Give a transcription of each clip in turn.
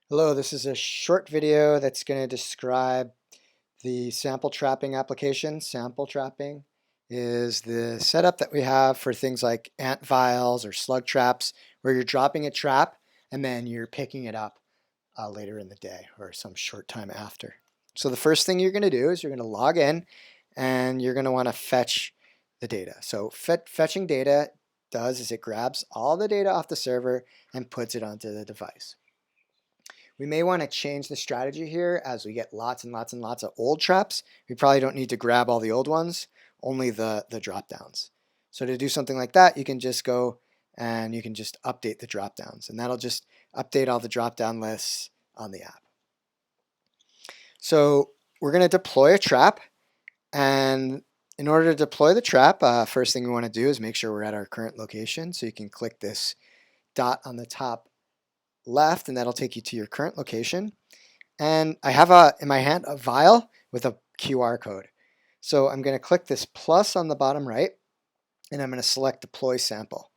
Hello, this is a short video that's going to describe the sample trapping application. Sample trapping is the setup that we have for things like ant vials or slug traps, where you're dropping a trap and then you're picking it up later in the day or some short time after. So the first thing you're going to do is you're going to log in and you're going to want to fetch the data. So fetching data does is it grabs all the data off the server and puts it onto the device. We may want to change the strategy here as we get lots and lots and lots of old traps. We probably don't need to grab all the old ones, only the drop downs. So to do something like that, you can just go and you can just update the drop downs, and that'll just update all the drop down lists on the app. So we're going to deploy a trap, and in order to deploy the trap, first thing we want to do is make sure we're at our current location. So you can click this dot on the top left, and that'll take you to your current location. And I have in my hand a vial with a QR code. So I'm going to click this plus on the bottom right, and I'm going to select deploy sample.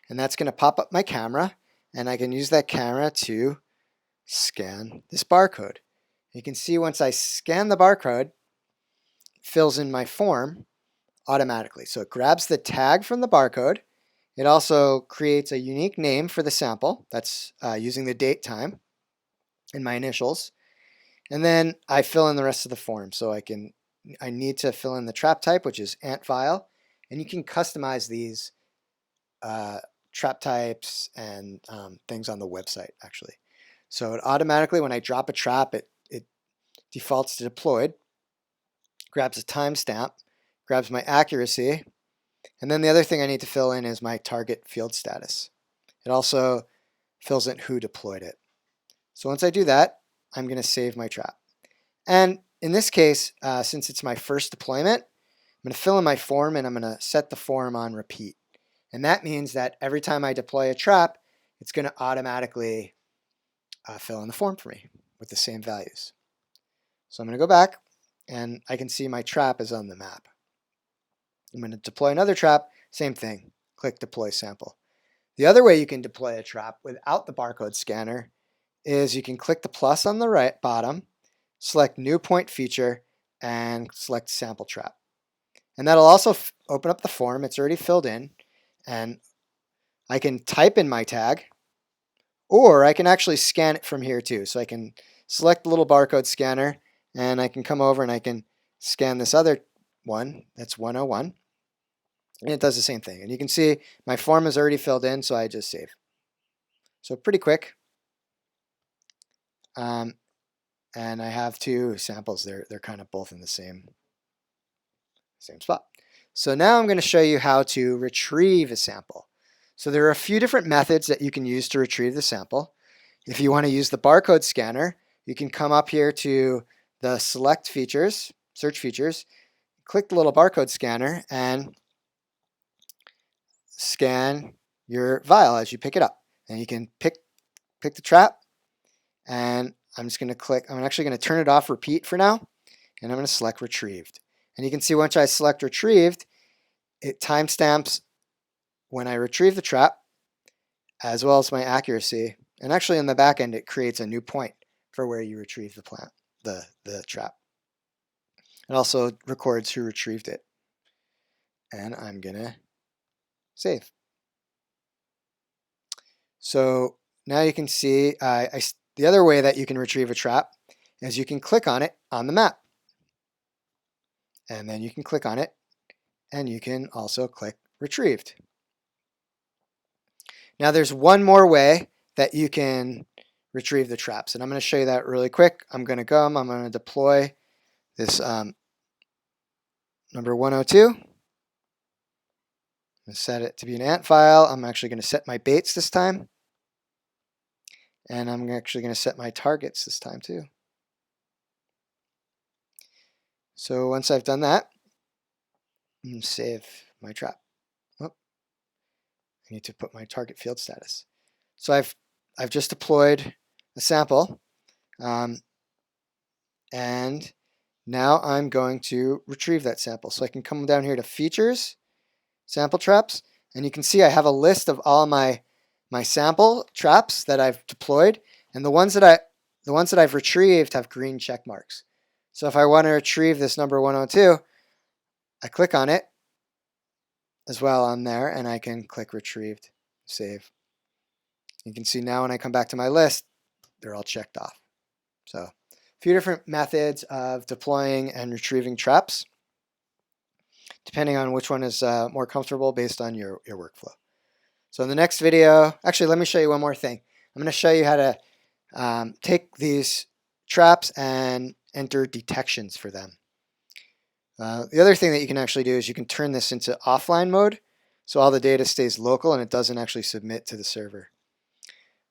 And that's going to pop up my camera, and I can use that camera to scan this barcode. You can see once I scan the barcode, it fills in my form automatically. So it grabs the tag from the barcode. It also creates a unique name for the sample. That's using the date time and my initials. And then I fill in the rest of the form. So I need to fill in the trap type, which is ant vial. And you can customize these trap types and things on the website, actually. So it automatically, when I drop a trap, it defaults to deployed, grabs a timestamp, grabs my accuracy, and then the other thing I need to fill in is my target field status. It also fills in who deployed it. So once I do that, I'm going to save my trap. And in this case, since it's my first deployment, I'm going to fill in my form and I'm going to set the form on repeat. And that means that every time I deploy a trap, it's going to automatically fill in the form for me with the same values. So I'm going to go back and I can see my trap is on the map. I'm going to deploy another trap, same thing, click deploy sample. The other way you can deploy a trap without the barcode scanner is you can click the plus on the right bottom, select new point feature, and select sample trap. And that'll also open up the form. It's already filled in, and I can type in my tag, or I can actually scan it from here too. So I can select the little barcode scanner, and I can come over and I can scan this other one, that's 101, and it does the same thing. And you can see my form is already filled in, so I just save. So pretty quick. And I have two samples. They're kind of both in the same spot. So now I'm going to show you how to retrieve a sample. So there are a few different methods that you can use to retrieve the sample. If you want to use the barcode scanner, you can come up here to the select features, search features, click the little barcode scanner and scan your vial as you pick it up. And you can pick the trap, and I'm just going to click, I'm actually going to turn it off repeat for now, and I'm going to select retrieved. And you can see once I select retrieved, it timestamps when I retrieve the trap as well as my accuracy. And actually in the back end, it creates a new point for where you retrieve the trap. It also records who retrieved it. And I'm going to save. So now you can see the other way that you can retrieve a trap is you can click on it on the map. And then you can click on it, and you can also click retrieved. Now there's one more way that you can retrieve the traps, and I'm going to show you that really quick. I'm going to deploy this number 102. I'm going to set it to be an ant file. I'm actually going to set my baits this time. And I'm actually going to set my targets this time too. So once I've done that, I'm going to save my trap. Oh, I need to put my target field status. So I've just deployed a sample, and now I'm going to retrieve that sample. So I can come down here to features, sample traps, and you can see I have a list of all my sample traps that I've deployed, and the ones that the ones that I've retrieved have green check marks. So if I want to retrieve this number 102, I click on it as well on there, and I can click retrieved, save. You can see now when I come back to my list, they're all checked off. So a few different methods of deploying and retrieving traps, depending on which one is more comfortable based on your workflow. So in the next video, actually, let me show you one more thing. I'm going to show you how to take these traps and enter detections for them. The other thing that you can actually do is you can turn this into offline mode, so all the data stays local and it doesn't actually submit to the server.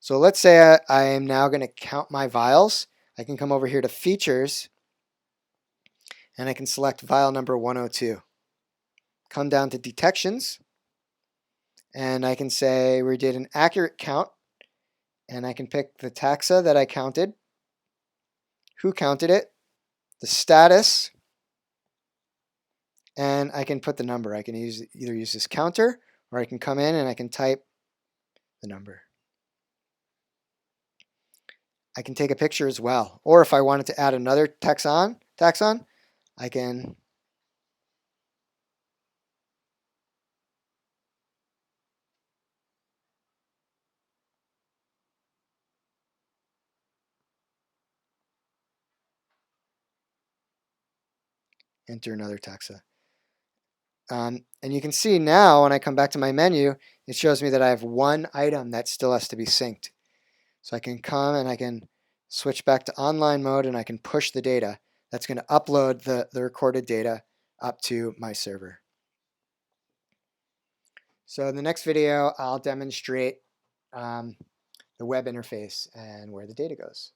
So let's say I am now going to count my vials. I can come over here to features and I can select vial number 102. Come down to detections and I can say we did an accurate count, and I can pick the taxa that I counted, who counted it, the status, and I can put the number. I can either use this counter, or I can come in and I can type the number. I can take a picture as well, or if I wanted to add another taxon, I can enter another taxa. And you can see now when I come back to my menu, it shows me that I have one item that still has to be synced. So I can come and I can switch back to online mode and I can push the data. That's going to upload the recorded data up to my server. So in the next video, I'll demonstrate the web interface and where the data goes.